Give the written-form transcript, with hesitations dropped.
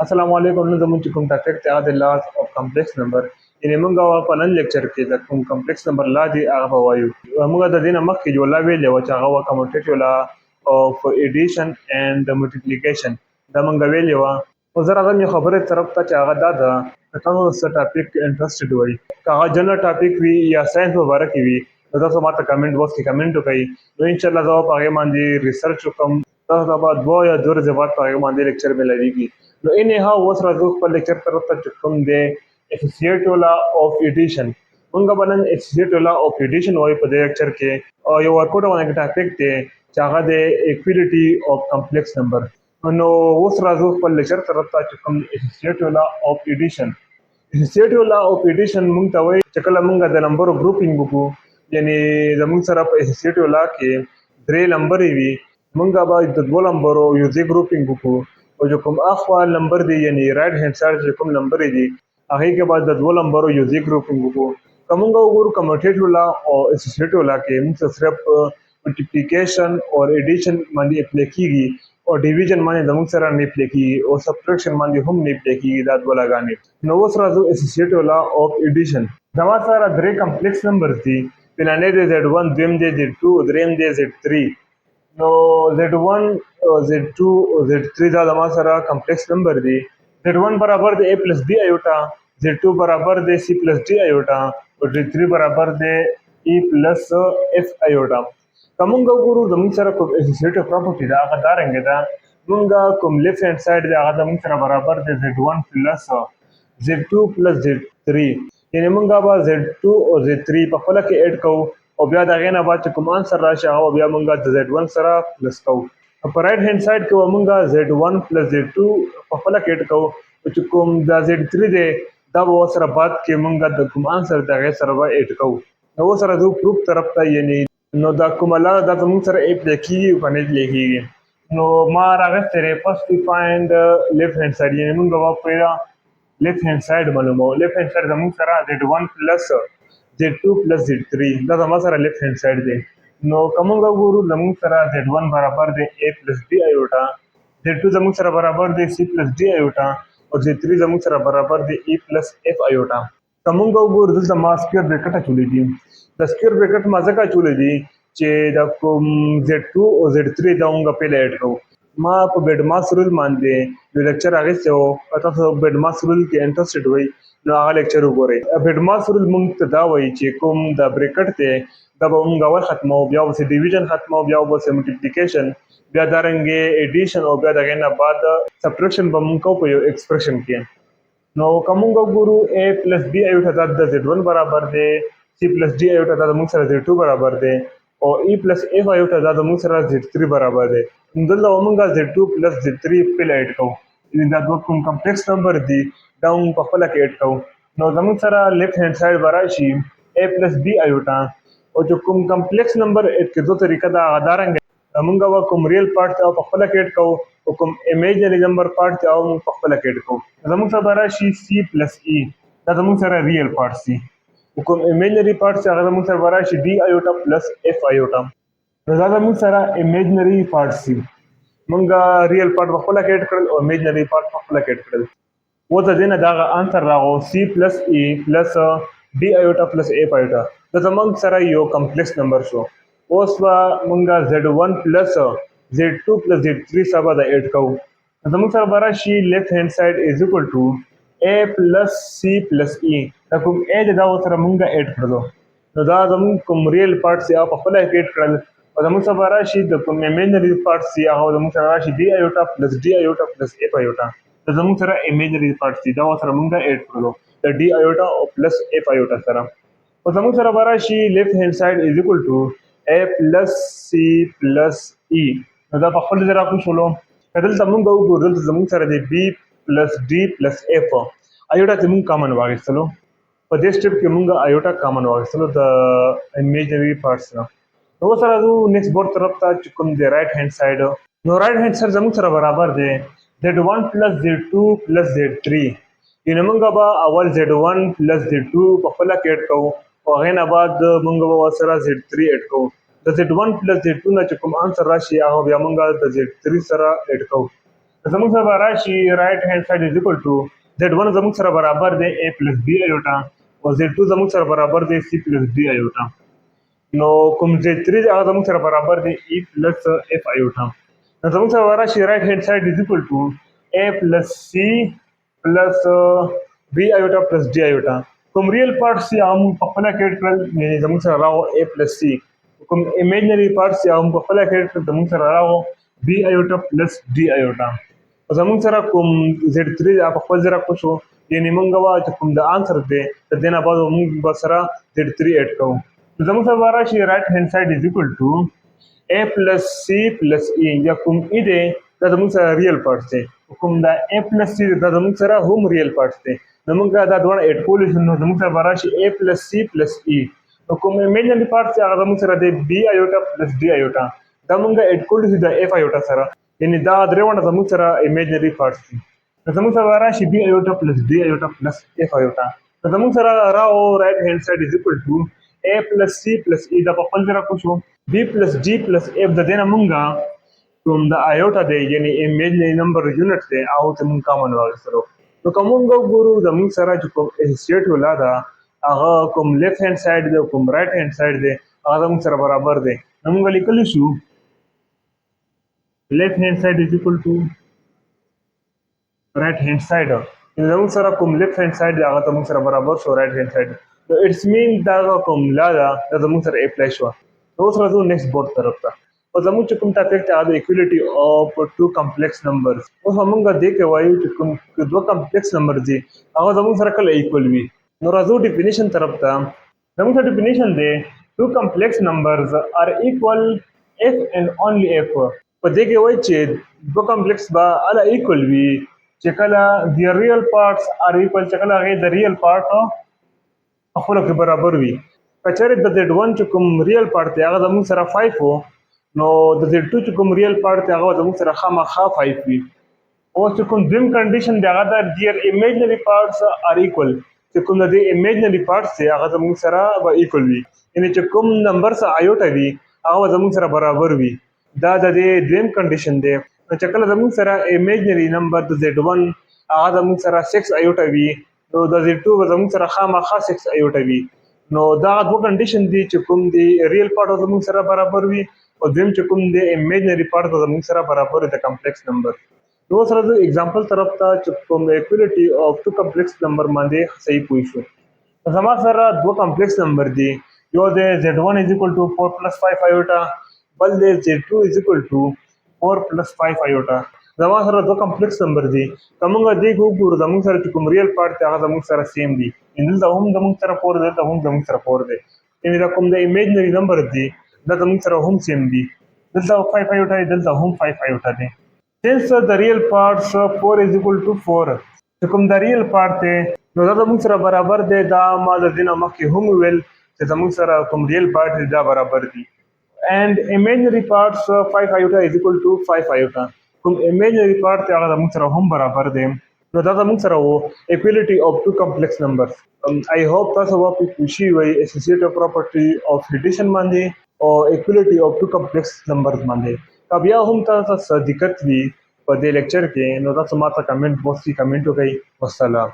السلام علیکم. نن زموږ چې کوم ټاپک دی هغه د لاز اف کمپلیکس نمبر، یعنې موږ په نن لیکچر کې د کوم کمپلیکس نمبر لا دی هغه به وایو. موږ د دې نه مخکې یو لا ویلې وه چې هغه وه کموټیټیو لا اف ایډیشن اینډ ملټیپلیکیشن. دا موږ ویلې وه. خو زه راځم یو خبرې طرف ته چې هغه دا ده که تاسو څه ټاپک انټرسټډ وئ، که هغه جنرل ټاپک وي یا ساینس په باره کې وي، نو تاسو ما ته کمنټ باکس کې کمنټ وکړئ. نو انشاءالله زه به په هغې باندې ریسرچ وکړم. تاسو ته به 2 یا 2 ورځې بعد په هغې باندې لیکچر میلاویږي. نو anyhow اوس راځو خپل لیکچر طرف ته چې کوم دی Associative law of addition. موږ به نن Associative law of addition وایو په دې لیکچر کې، او یو ورکوټ باندې ټاپک دی چې هغه دی equality of complex number. نو اوس راځو خپل لیکچر طرف ته چې کوم Associative law of addition. Associative law of addition موږ ته وایي چې کله موږ د نمبرو ګروپینګ وکړو، یعنې زموږ سره په Associative law کې 3 نمبرې وي، موږ به د 2 نمبرو یو ځای ګروپینګ وکړو، او چې کوم اخوا نمبر دی یعنی رائټ هینډ سایډ چې کوم نمبر دی هغې کې به د 2 نمبرو یو ځای ګروپینګ وکړو. که موږ وګورو کموټیټیو لا او اسوسیټیو لا کې موږ صرف ملټیپلیکیشن او ایډیشن باندې اپلای کېږي، او ډیویژن باندې زموږ سره نه اپلای کېږي، او سبټریکشن باندې هم نه اپلای کېږي دا 2 لاګانې. نو اوس راځو اسوسیټیو لا اف ایډیشن. زما سره 3 کمپلیکس نمبرز دي، پلانې دی Z1، دویم دی Z2، دریم دی Z3. نو Z1 Z2 Z3 دا زما سره کمپلیکس نمبر دی. Z1 برابر دی A پلس B ایوټا، Z2 برابر دی C پلس D ایوټا، او Z3 برابر دی E پلس F ایوټا. که موږ وګورو زموږ سره کوم اسوسیټیو پراپرټي ده هغه دارنګې ده. موږ کوم لیفټ هینډ سایډ دی هغه زموږ سره برابر دی Z1 پلس Z2 پلس Z3، یعنې موږ به Z2 او Z3 په خپله کې اډ کوو، او بیا د هغې نه بعد چې کوم انسر راشي هغه بیا موږ د Z1 سره پلس کوو. په رایټ هینډ سایډ کې به موږ Z1 پلس Z2 په خپله کې اډ کوو، چې کوم دا Z3 دی دا به ورسره بعد کې موږ د کوم انسر د هغې سره به اډ کوو. نو اوس راځو پروف طرف ته، یعنې نو دا کومه لاره دا زموږ سره اپلای کېږي او که نه اپلای کېږي. نو ما راغوښتی دی فرسټ وي فایند لیفټ هینډ سایډ، یعنې موږ به पहिला لیفټ هینډ سایډ معلوموو. لیفټ هینډ سایډ زموږ سره Z1 پلس Z2 پلس Z3 دا زما سره لیفټ هینډ سایډ دی. نو که موږ وګورو زموږ سره Z1 برابر دی A پلس B ایوټا، Z2 زموږ سره برابر دی C پلس D ایوټا، او Z3 زموږ سره برابر دی E پلس F ایوټا. که موږ وګورو دلته ما سکویر بریکټ اچولی دي. د سکویر بریکټ ما ځکه اچولی دي چې د کوم Z2 او Z3 دا موږ پهله اډ کوو. ما په بیډماس رول باندې یو لیکچر اخیستی و، که تاسو بیډماس رول کې انټرسټډ وئ نو هغه لیکچر وګورئ. بیډماس رول موږ ته دا وایي چې کوم د بریکټ دی دا به موږ اول ختموو، بیا به ډیویژن ختموو، بیا به ملټیپلیکیشن، بیا دارنګې ایډیشن، او بیا د هغې نه بعد سبټریکشن به موږ کوو په یو ایکسپریشن کې. نو که موږ وګورو A پلس B ایوټا دا د Z1 برابر دی، C پلس D ایوټا دا زموږ سره Z2 برابر دی، او E پلس F ایوټا دا زموږ سره Z3 برابر دی. دلته به موږ Z2 پلس Z3 پهله اډ کوو، یعنې دا 2 کوم کمپلیکس نمبر دي دا موږ په خپله کې اډ کوو. نو زموږ سره لیفټ هینډ سایډ به راشي A پلس B ایوټا، او چې کوم کمپلیکس نمبر اډ کېدو طریقه ده هغه دارنګه موږ به کوم ریل پارټ ته په خپله کې اډ کوو، او کوم امیجنري نمبر پارټ ته موږ په خپله کې اډ کوو. زموږ سره به راشي C پلس E، دا زموږ سره ریل پارټ سي، او کوم امیجنري پارټ چې هغه زموږ سره به راشي D ایوټا پلس F ایوټا. نو دا زموږ سره امیجنري پارټ سي، موږ ریل پارټ په خپله کې اډ کړل او امیجنري پارټ په خپله کې اډ کړل. اوس د دې نه دغه انسر راغو C پلس E پلس D ایوټا پلس F ایوټا. دا زموږ سره یو کمپلیکس نمبر شو. اوس به موږ Z1 پلس Z2 پلس Z3 سره به اډ کوو. زموږ سره به راشي لیفټ هینډ سایډ از اکول ټو A پلس C پلس E. دا کوم A دی دا ورسره موږ اډ کړلو، نو دا زموږ کوم ریل پارټ سي هغه په خپله کې اډ کړل، او زموږ سره به راشي د کوم امیجنري پارټ سي هغه زموږ سره راشي D ایوټا پلس D ایوټا پلس F ایوټا. دا زموږ سره امیجنري پارټ سي دا ورسره موږ اډ کړلو د D ایوټا او پلس F ایوټا سره. او زموږ سره به راشي لیفټ هینډ سایډ از اکول ټو A پلس C پلس E. نو دا په خپل ځای راکوي شولو. که دلته موږ وګورو دلته زموږ سره دی B پلس D پلس F، ایوټا ته موږ کامن واخیستلو. په دې سټیپ کې موږ ایوټا کامن واخیستلو د امیجنري پارټس نه. نو اوس راځو نیکسټ بورډ طرف ته چې کوم دی رایټ هینډ سایډ. نو رایټ هینډ سایډ زموږ سره برابر دی Z1 پلس Z2 پلس Z3، یعنې موږ به اول Z1 پلس Z2 په خپله کې اډ کوو، او هغې نه بعد موږ به ورسره Z3 اډ کوو. د Z1 پلس Z2 نه چې کوم انسر راشي هغه بیا موږ د Z3 سره اډ کوو. زموږ سره به راشي رائټ هینډ سایډ از اکول ټو Z1 زموږ سره برابر دی A پلس B ایوټا او Z2 زموږ سره برابر دی C پلس D ایوټا. نو کوم Z3 دی هغه زموږ سره برابر دی E پلس F ایوټا. نو زموږ سره به راشي رائټ هینډ سایډ از اکول ټو A پلس C پلس B ایوټا پلس D ایوټا. کوم ریل پارټس یې هغه موږ په خپله کېټ کړل یعنې زموږ سره راغو A پلس C. کوم امیجنري پارټس یې هغه موږ په خپله کېټ کړل زموږ سره راغو B ایوټا پلس D ایوټا. زموږ سره کوم Z3 په خپل ځای راکوه شو یعنې موږ به چې کوم د آنسر دی د دې نه بعد موږ به سره Z3 ایډ کوو. زموږ سره به راشي رائټ هینډ سایډ از اکول ټو A پلس C پلس E یا کوم E دی دا زموږ سره ریل پارټس دی کوم دا A پلس C دا زموږ سره هم ریل پارټس دی نو موږ دا دواړه ایډ کولی شو نو زموږ سره به راشي A پلس C پلس E. نو کوم امیجنري پارټس دی هغه زموږ سره دی B ایوټا پلس D ایوټا دا موږ ایډ کولی شو د F ایوټا سره یعنې دا درې واړه زموږ سره امیجنري پارټس دي. نو زموږ سره به راشي B ایوټا پلس D ایوټا پلس F ایوټا. نو زموږ سره راو رائټ هینډ سایډ از اکول ټو A پلس C پلس E دا په خپل ځای راکوه شو B پلس D پلس F د دې نه موږ کوم د ایوټا دی یعنې امیجنري نمبر یونټ دی هغو ته موږ کامن واخیستلو. نو که موږ وګورو زموږ سره چې کوم اسوسییټیو لا ده هغه کوم لیفټ هینډ سایډ دی او کوم رائټ هینډ سایډ دی هغه زموږ سره برابر دی. نو موږ لیکلی شو left hand side is equal to right hand side. زموږ سره کوم left hand side دی هغه ته موږ سره برابر شو right hand side. نو اټس مین دا کوم لا ده دا زموږ سره اپلای شوه. نو اوس راځو نیکسټ بورډ طرف ته. او زموږ چې کوم ټاپک دی هغه د اکولیټي اف ټو کمپلیکس نمبرز. اوس موږ دې کې وایو چې کوم دوه کمپلیکس نمبر دي هغه زموږ سره کله ایکول وي. نو راځو ډیفینیشن طرف ته. زموږ سره ډیفینیشن دی ټو کمپلیکس نمبرز آر ایکول if and only if. په دې کې وایي چې دوه کمپلیکس به هله ایکول وي چې کله د ریل پارټس آر ایکول چې کله هغې د ریل پارټ په خپلو کې برابر وي. که چېرې د Z1 چې کوم ریل پارټ دی هغه زموږ سره 5 و نو د Z2 چې کوم ریل پارټ دی هغه زموږ سره خامخا 5 وي. اوس چې کوم دویم کنډیشن دی هغه د دیئر امیجنري پارټس آر ایکول چې کوم د دې امیجنري پارټس دی هغه زموږ سره به ایکول وي یعنې چې کوم نمبرس ایوټا وي هغه زموږ سره برابر وي. دا د دې دویم کنډیشن دی. نو چې کله زموږ سره امیجنري نمبر د Z1 هغه زموږ سره 6 ایوټا وي نو د Z2 به زموږ سره خامخا 6 ایوټا وي. نو دا دوه کنډیشن دي چې کوم د ریل پارټ زموږ سره برابر وي او دویم چې کوم د امیجنري پارټ زموږ سره برابر وي د کمپلیکس نمبر. نو اوس راځو اگزامپل طرف ته چې کوم اکولیټي اف ټو کمپلیکس نمبر باندې صحیح پوه شو. زما سره دوه کمپلیکس نمبر دي یو د Z1 از اکول ټو 4 پلس 5 ایوټا بل دی Z2 is equal to 4 plus 5 ایوټا. زما سره دوه کمپلیکس نمبر دي. که موږ دې کې وګورو زموږ سره چې کوم ریل پارټ دی هغه زموږ سره سیم دي دلته هم زموږ سره 4 دی دلته هم زموږ سره 4 دی یعنې دا کوم د امیجنري نمبر دی دا زموږ سره هم سیم دي دلته 5 ایوټا دی دلته هم 5 ایوټا دی. since the real parts 4 is equal to 4 چې کوم د ریل پارټ دی نو دا زموږ سره برابر دی دا ما د دې نه مخکې هم وویل چې زموږ سره کوم ریل پارټ دی دا برابر دي. and imaginary parts 5 iota is equal to 5 iota. کوم imaginary part دی هغه زموږ سره هم برابر دی نو دا زموږ سره و equality of two complex numbers. I hope تاسو به پوه شوي وئ associative property of addition باندې او equality of two complex numbers باندې. که بیا هم تاسو څه دقت وي په دې لیکچر کې نو تاسو ما ته کمنټ باکس کې کمنټ وکړئ. والسلام.